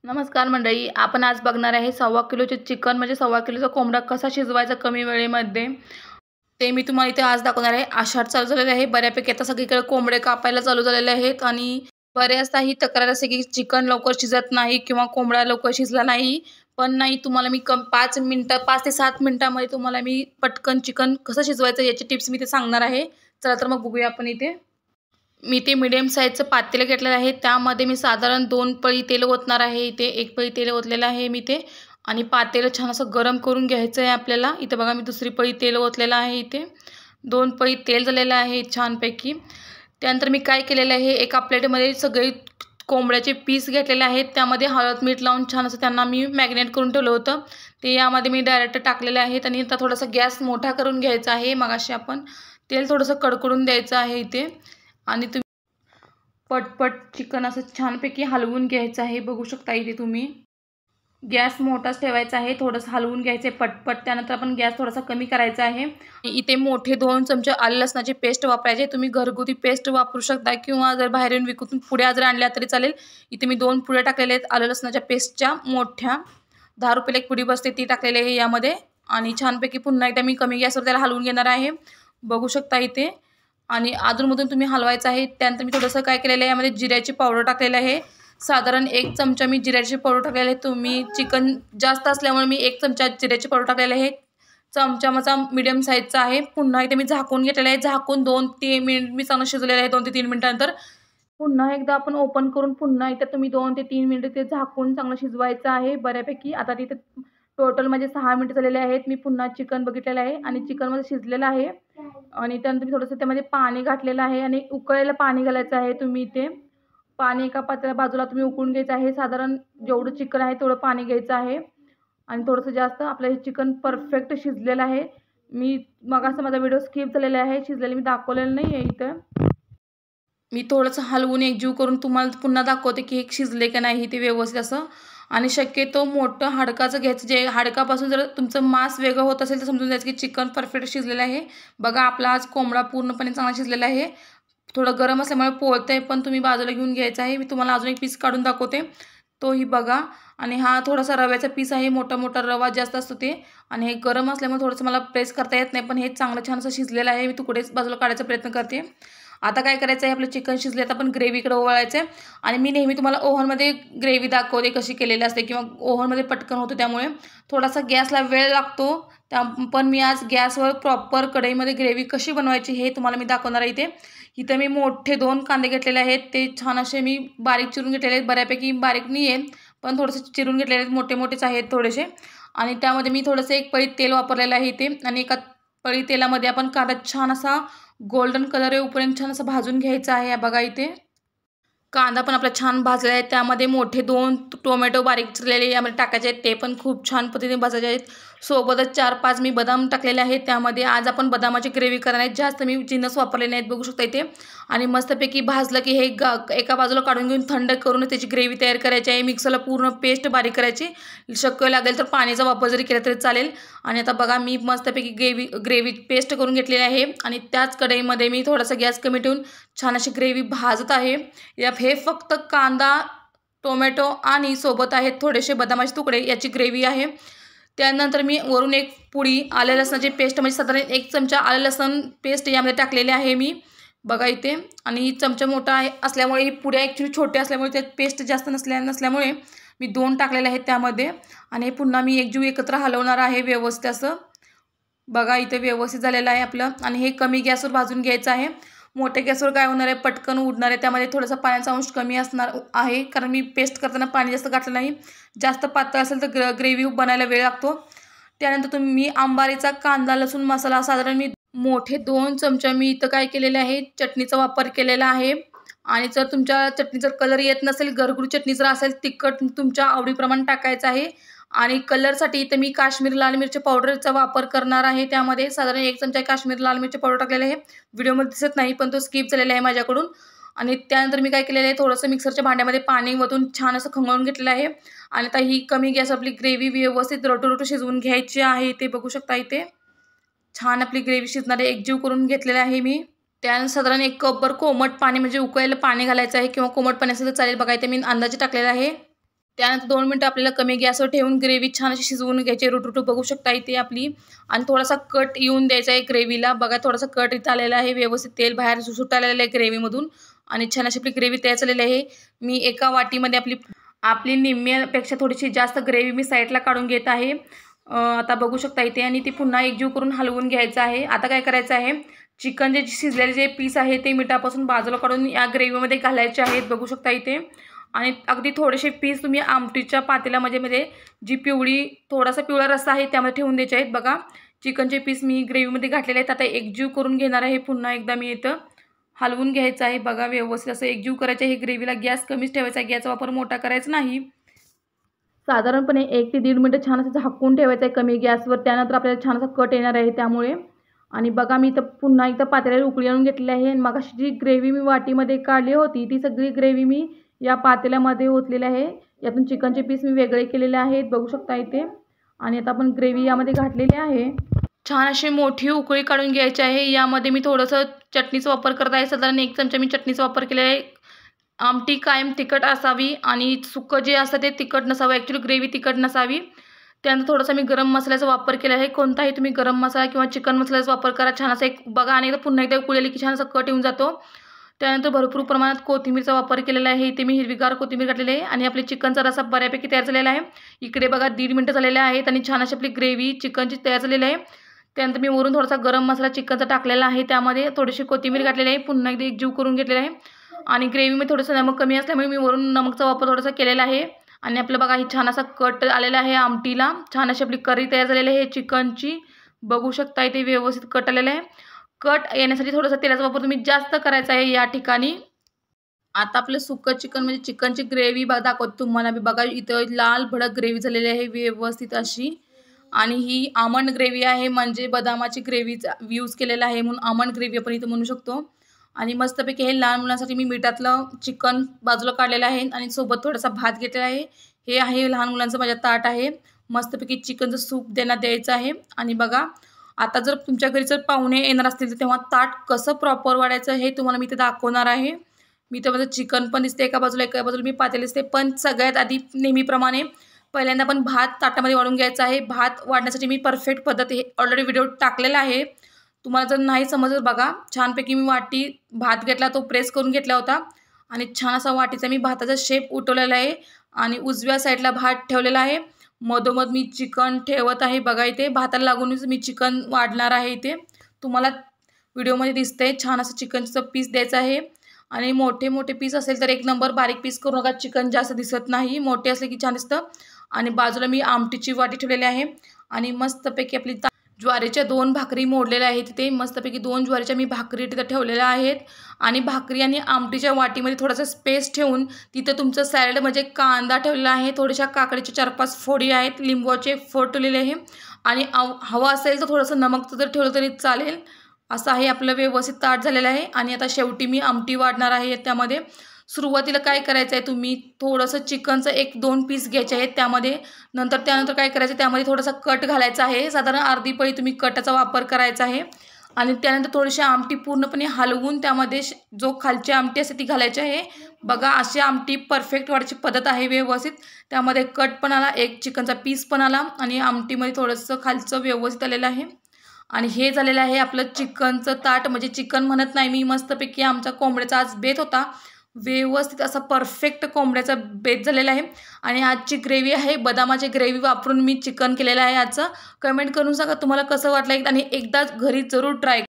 नमस्कार मंडळी, आपण आज बघणार आहे 1.25 किलोचे चिकन म्हणजे 1.25 किलोचा कोंबडा कसा शिजवायचा कमी वेळेमध्ये। ते मी तुम्हाला इथे आज दाखवणार आहे। आषाढ चालू झालेला आहे, बऱ्यापैकी आता सगळीकडे कोंबडे कापायला चालू झालेले आहेत आणि बऱ्याचदा ही तक्रार असते की चिकन लवकर शिजत नाही किंवा कोंबडा लवकर शिजला नाही। पण नाही, तुम्हाला मी 5 ते 7 मिनिटांमध्ये तुम्हाला मी पटकन चिकन कसं शिजवायचं याची टिप्स मी ते सांगणार आहे। चला तर मग बघूया आपण इथे। मी ते मीडियम साईजचं पातेलं घेतलेलं आहे, त्यामध्ये मी साधारण 2 पळी तेल ओतणार आहे। इथे 1 पळी तेल ओतलेलं आहे मी ते आणि पातेलं छान असं गरम करून घ्यायचं आहे आपल्याला। इथे बघा मी दुसरी पळी तेल ओतलेलं आहे, इथे 2 पळी तेल झालेलं आहे छानपैकी। त्यानंतर मी काय केलेलं आहे, एका प्लेटमध्ये सगळे कोंबड्याचे पीस घेतलेले आहेत, त्यामध्ये हळद मीठ लावून छान असं त्यांना मी मॅरिनेट करून ठेवलं होतं। ते यामध्ये मी डायरेक्ट टाकलेले आहेत आणि आता थोडासा गॅस मोठा करून घ्यायचा आहे। मगाशी आपण तेल थोडंसं कडकडून द्यायचं आहे इथे आणि पटपट चिकन असं छानपैकी हलवून घ्यायचं आहे। बघू शकता इथे तुम्ही गॅस मोठाच ठेवायचा आहे, थोडंसं हलवून घ्यायचं आहे पटपट। त्यानंतर आपण गॅस थोडासा कमी करायचा आहे। इथे मोठे 2 चमचे आलं लसणाची पेस्ट वापरायची। तुम्ही घरगुती पेस्ट वापरू शकता किंवा जर बाहेरून विकून पुड्या जर आणल्या तरी चालेल। इथे मी 2 पुड्या टाकलेल्या आहेत आलं लसणाच्या पेस्टच्या, मोठ्या 10 रुपयाला एक पुडी बसते ती टाकलेली आहे यामध्ये आणि छानपैकी पुन्हा एकदा मी कमी गॅसवर त्याला हलवून घेणार आहे। बघू शकता इथे आणि अधूनमधून तुम्ही हलवायचं आहे। त्यानंतर मी थोडंसं काय केलेलं आहे, यामध्ये जिऱ्याची पावडर टाकलेलं आहे, साधारण 1 चमचा मी जिऱ्याची पावडर टाकलेली आहे। तुम्ही चिकन जास्त असल्यामुळे मी 1 चमचा जिऱ्याची पावडर टाकलेली आहे। चमचा माझा मीडियम साईजचा आहे। पुन्हा इथे मी झाकून घेतलेलं आहे, झाकून 2 ते 3 मिनिट मी चांगलं शिजवलेलं आहे। 2 ते 3 मिनिटानंतर पुन्हा एकदा आपण ओपन करून पुन्हा इथे तुम्ही 2 ते 3 मिनिटं ते झाकून चांगलं शिजवायचं आहे बऱ्यापैकी। आता तिथे टोटल म्हणजे 6 मिनिटं झालेले आहेत। मी पुन्हा चिकन बघितलेलं आहे आणि चिकनमध्ये शिजलेलं आहे आणि त्यानंतर मी थोडंसं त्यामध्ये पाणी घातलेलं आहे आणि उकळलेलं पाणी घालायचं आहे। तुम्ही इथे पाणी एका पातेल्या बाजूला तुम्ही उकळून घ्यायचं आहे, साधारण जेवढं चिकन आहे तेवढं पाणी घ्यायचं आहे आणि थोडंसं जास्त आपलं हे चिकन परफेक्ट शिजलेलं आहे। मी मगाचा माझा व्हिडिओ स्किप झालेला आहे, शिजलेलं मी दाखवलेलं नाही आहे इथं। मी थोडंसं हलवून एकजीव करून तुम्हाला पुन्हा दाखवते की हे शिजले का नाही ते व्यवस्थित असं। आणि शक्यतो मोठं हाडकाचं घ्यायचं, जे हाडकापासून जर तुमचं मांस वेगळं होत असेल तर समजून जायचं की चिकन परफेक्ट शिजलेलं आहे। बघा आपला आज कोंबडा पूर्णपणे चांगला शिजलेला आहे। थोडं गरम असल्यामुळे पोळतंय, पण तुम्ही बाजूला घेऊन घ्यायचं आहे। मी तुम्हाला अजून एक पीस काढून दाखवते, तोही बघा। आणि हा थोडासा रव्याचा पीस आहे, मोठा मोठा रवा जास्त असतो ते आणि हे गरम असल्यामुळे थोडंसं मला प्रेस करता येत नाही, पण हे चांगलं छान असं शिजलेलं आहे। मी तुकडेच बाजूला काढायचा प्रयत्न करते। आता काय करायचं आहे, आपलं चिकन शिजले तर आपण ग्रेव्हीकडे वळायचं आहे आणि मी नेहमी तुम्हाला ओव्हनमध्ये ग्रेव्ही दाखवते कशी केलेली असते किंवा ओव्हनमध्ये पटकन होतं, त्यामुळे थोडासा गॅसला वेळ लागतो पण मी आज गॅसवर प्रॉपर कढईमध्ये ग्रेव्ही कशी बनवायची हे तुम्हाला मी दाखवणार आहे। इथे मी मोठे 2 कांदे घेतलेले आहेत, ते छान असे मी बारीक चिरून घेतलेले आहेत, बऱ्यापैकी बारीक नाही आहे पण थोडेसे चिरून घेतलेले आहेत, मोठे मोठेच आहेत थोडेसे। आणि त्यामध्ये मी थोडंसं 1 पळी तेल वापरलेलं आहे इथे आणि एका पळी तेलामध्ये आपण कांदा छान असा गोल्डन कलर येऊपर्यंत छान असं भाजून घ्यायचा आहे। बघा इथे कांदा पण आपला छान भाजला आहे, त्यामध्ये मोठे 2 टोमॅटो बारीक चिरलेले यामध्ये टाकायचे आहेत, ते पण खूप छान पद्धतीने भाजायचे आहेत। सोबतच 4-5 मी बदाम टाकलेले आहेत त्यामध्ये। आज आपण बदामाची ग्रेव्ही करणार आहे, जास्त मी जिन्नस वापरले नाहीत, बघू शकता इथे। आणि मस्तपैकी भाजलं की हे एका बाजूला काढून घेऊन थंड करून त्याची ग्रेव्ही तयार करायची आहे। मिक्सरला पूर्ण पेस्ट बारीक करायची, शक्य लागेल तर पाण्याचा वापर जरी केला तरी चालेल। आणि आता बघा मी मस्तपैकी ग्रेव्ही पेस्ट करून घेतलेली आहे आणि त्याच कढईमध्ये मी थोडासा गॅस कमी ठेवून छान अशी ग्रेव्ही भाजत आहे। हे फक्त कांदा, टोमॅटो आणि सोबत आहेत थोडेसे बदामाचे तुकडे याची ग्रेव्ही आहे। त्यानंतर मी वरून 1 पुडी आलं लसणाची पेस्ट म्हणजे साधारण 1 चमचा आलं लसण पेस्ट यामध्ये टाकलेले आहे मी, बघा इथे। आणि चमचा मोठा आहे असल्यामुळे ही पुड्या ॲक्च्युली छोट्या असल्यामुळे त्यात पेस्ट जास्त नसल्यामुळे मी 2 टाकलेले आहेत त्यामध्ये आणि हे पुन्हा मी एकजीव एकत्र हलवणार आहे व्यवस्थित असं। बघा इथे व्यवस्थित झालेलं आहे आपलं आणि हे कमी गॅसवर भाजून घ्यायचं आहे। मोठ्या गॅसवर काय होणार आहे, पटकन उडणार आहे, त्यामध्ये थोडासा पाण्याचा अंश कमी असणार आहे कारण मी पेस्ट करताना पाणी जास्त घातलं नाही। जास्त पातळ असेल तर ग्रेव्ही बनायला वेळ लागतो। त्यानंतर मी अंबारीचा कांदा लसूण मसाला साधारण मी मोठे 2 चमचा मी इथं काय केलेले आहे, चटणीचा वापर केलेला आहे। आणि जर तुमच्या चटणीचा कलर येत नसेल, घरगुती चटणी जर असेल, तिखट तुमच्या आवडीप्रमाणे टाकायचं आहे। आणि कलरसाठी इथे मी काश्मीरी लाल मिरची पावडरचा वापर करणार आहे, त्यामध्ये साधारण 1 चमचा काश्मीरी लाल मिरची पावडर टाकलेली आहे। व्हिडिओमध्ये दिसत नाही पण तो स्किप झालेला आहे माझ्याकडून। आणि त्यानंतर मी काय केलेलं आहे, थोडंसं मिक्सरच्या भांड्यामध्ये पाणी वतून छान असं खमळून घेतलेलं आहे आणि आता ही कमी गॅस आपली ग्रेव्ही व्यवस्थित रोटू शिजवून घ्यायची आहे। ते बघू शकता इथे छान आपली ग्रेव्ही शिजणार आहे, एकजीव करून घेतलेलं आहे मी। त्यानंतर साधारण 1 कपभर कोमट पाणी म्हणजे उकळलेलं पाणी घालायचं आहे किंवा कोमट पाणी असेल तर चालेल, बघा इथे मी अंदाजे टाकलेलं आहे। त्यानंतर 2 मिनिटं आपल्याला कमी गॅसवर ठेवून ग्रेव्ही छान अशी शिजवून घ्यायची. रुटरुटू बघू शकता इथे आपली. आणि थोडासा कट येऊन द्यायचा आहे ग्रेव्हीला. बघा थोडासा कट इथं आलेला आहे. व्यवस्थित तेल बाहेर सुटायला आलेलं आहे ग्रेव्हीमधून आणि छान अशी आपली ग्रेव्ही तयार झालेली आहे. मी एका वाटीमध्ये आपली आपली निम्म्यापेक्षा थोडीशी जास्त ग्रेव्ही मी साईडला काढून घेत आहे. आता बघू शकता इथे आणि ती पुन्हा एकजीव करून हलवून घ्यायचं आहे. आता काय करायचं आहे, चिकन जे शिजलेले जे पीस आहे ते मिठापासून बाजूला काढून या ग्रेव्हीमध्ये घालायचे आहेत. बघू शकता इथे. आणि अगदी थोडेसे पीस तुम्ही आमटीच्या पातेल्यामध्ये जी थोडासा पिवळा रस्सा आहे त्यामध्ये ठेवून द्यायचे आहेत. बघा चिकनचे पीस मी ग्रेव्हीमध्ये घातलेले आहेत. आता एकजीव करून घेणार आहे. पुन्हा एकदा मी इथं हलवून घ्यायचं आहे. बघा व्यवस्थित असं एकजीव करायचं आहे. ग्रेव्हीला गॅस कमीच ठेवायचा आहे. गॅसचा वापर मोठा करायचा नाही. साधारणपणे 1 ते 1.5 मिनिटं छान असं झाकून ठेवायचं आहे कमी गॅसवर. त्यानंतर आपल्याला छान असा कट येणार आहे त्यामुळे. आणि बघा मी इथं पुन्हा एकदा पातेल्याला उकळी आणून घेतली आहे. आणि मगाशी जी ग्रेव्ही मी वाटीमध्ये काढली होती ती सगळी ग्रेव्ही मी या पातेल्यामध्ये ओतलेली आहे. यातून चिकनचे पीस मी वेगळे केलेले आहेत. बघू शकता इथे. आणि आता आपण ग्रेव्ही यामध्ये घातलेली आहे. छान अशी मोठी उकळी काढून घ्यायची आहे. यामध्ये मी थोडंसं चटणीचा वापर करत आहे. साधारण 1 चमचा मी चटणीचा वापर केलेला आहे. आमटी कायम तिखट असावी आणि सुकं जे असतं ते तिखट नसावं. ॲक्च्युली ग्रेव्ही तिखट नसावी. त्यानंतर थोडासा मी गरम मसाल्याचा वापर केला आहे. कोणताही तुम्ही गरम मसाला किंवा चिकन मसाल्याचा वापर करा. छान असा एक बघा आणि पुन्हा एकदा उकळी आली की छान असा कट येऊन जातो. त्यानंतर भरपूर प्रमाणात कोथिंबीरचा वापर केलेला आहे. इथे मी हिरवीगार कोथिंबीर घातलेली आहे. आणि आपली चिकनचा रस्सा बऱ्यापैकी तयार झालेला आहे. इकडे बघा 1.5 मिनिटं झालेले आहेत आणि छान अशी आपली ग्रेव्ही चिकनची तयार झालेली आहे. त्यानंतर मी वरून थोडासा गरम मसाला चिकनचा टाकलेला आहे. त्यामध्ये थोडीशी कोथिंबीर घातलेली आहे. पुन्हा एकदा एकजीव करून घेतलेला आहे. आणि ग्रेव्हीमध्ये थोडंसं नमक कमी असल्यामुळे मी वरून नमकचा वापर थोडासा केलेला आहे. आणि आपलं बघा ही छान असा कट आलेला आहे आमटीला. छान अशी आपली करी तयार झालेली आहे चिकनची. बघू शकता इथे व्यवस्थित कट आलेला आहे. कट येण्यासाठी थोडासा तेलाचा वापर तुम्ही जास्त करायचा आहे या ठिकाणी. आता आपलं सुकं चिकन म्हणजे चिकनची ग्रेव्ही दाखवते तुम्हाला. बघा इथं लाल भडक ग्रेव्ही झालेली आहे व्यवस्थित अशी. आणि ही आमंड ग्रेव्ही आहे म्हणजे बदामाची ग्रेव्हीचा यूज केलेला आहे म्हणून आमंड ग्रेव्ही आपण इथं म्हणू शकतो. आणि मस्तपैकी हे लहान मुलांसाठी मी मिठातलं चिकन बाजूला काढलेलं आहे आणि सोबत थोडासा भात घेतलेला आहे. हे आहे लहान मुलांचं माझ्या ताट आहे. मस्तपैकी चिकनचं सूप द्यायचं आहे. आणि बघा आता जर तुमच्या घरी जर पाहुणे येणार असतील तर तेव्हा ताट कसं प्रॉपर वाढायचं हे तुम्हाला मी इथे दाखवणार आहे. मी तर माझं चिकन पण दिसते एका बाजूला मी पातेले दिसते. पण सगळ्यात आधी नेहमीप्रमाणे पहिल्यांदा आपण भात ताटामध्ये वाढून घ्यायचा आहे. भात वाढण्यासाठी मी परफेक्ट पद्धत हे ऑलरेडी व्हिडिओ टाकलेला आहे. तुम्हाला जर नाही समजलं बघा. छानपैकी मी वाटी भात घेतला तो प्रेस करून घेतला होता. आणि छान असा वाटीचा मी भाताचा शेप उठवलेला आहे. आणि उजव्या साईडला भात ठेवलेला आहे. मधोमध मी चिकन ठेवत आहे. बघा इथे भाताला लागूनच मी चिकन वाढणार आहे. इथे तुम्हाला व्हिडिओमध्ये दिसतंय छान असं चिकनचं पीस द्यायचं आहे. आणि मोठे मोठे पीस असेल तर 1 नंबर, बारीक पीस करू नका. चिकन जास्त दिसत नाही. मोठे असले की छान दिसतं. आणि बाजूला मी आमटीची वाटी ठेवलेली आहे. आणि मस्तपैकी आपली ज्वारीच्या 2 भाकरी मोडलेल्या आहेत. तिथे मस्तपैकी 2 ज्वारीच्या मी भाकरी तिथं ठेवलेल्या आहेत. आणि भाकरी आणि आमटीच्या वाटीमध्ये थोडासा स्पेस ठेवून तिथं तुमचं सॅलड म्हणजे कांदा ठेवलेला आहे. थोड्याशा काकडीच्या 4-5 फोडी आहेत. लिंबूचे फोड ठेवलेले आहे. आणि हवं असेल तर थोडंसं नमक जर ठेवलं तरी चालेल. असं आहे आपलं व्यवस्थित ताट झालेलं आहे. आणि आता शेवटी मी आमटी वाढणार आहे. त्यामध्ये सुरुवातीला काय करायचं आहे तुम्ही थोडंसं चिकनचं 1-2 पीस घ्यायचे आहेत त्यामध्ये. त्यानंतर काय करायचं त्यामध्ये थोडासा कट घालायचा आहे. साधारण अर्धी पळी तुम्ही कटाचा वापर करायचा आहे. आणि त्यानंतर थोडीशी आमटी पूर्णपणे हलवून त्यामध्ये जो खालची आमटी असते ती घालायची आहे. बघा अशी आमटी परफेक्ट वाढायची पद्धत आहे व्यवस्थित. त्यामध्ये कट पण आला, एक चिकनचा पीस पण आला आणि आमटीमध्ये थोडंसं खालचं व्यवस्थित आलेलं आहे. आणि हे झालेलं आहे आपलं चिकनचं ताट. म्हणजे चिकन म्हणत नाही मी, मस्तपैकी आमचा कोंबड्याचा आज बेत होता. व्यवस्थित असा परफेक्ट कोंबड्याचा बेत झालेला आहे. आणि आजची ग्रेव्ही आहे बदामाची ग्रेव्ही वापरून मी चिकन केलेलं आहे आजचं. कमेंट करून सांगा तुम्हाला कसं वाटलं आणि एकदा घरी जरूर ट्राय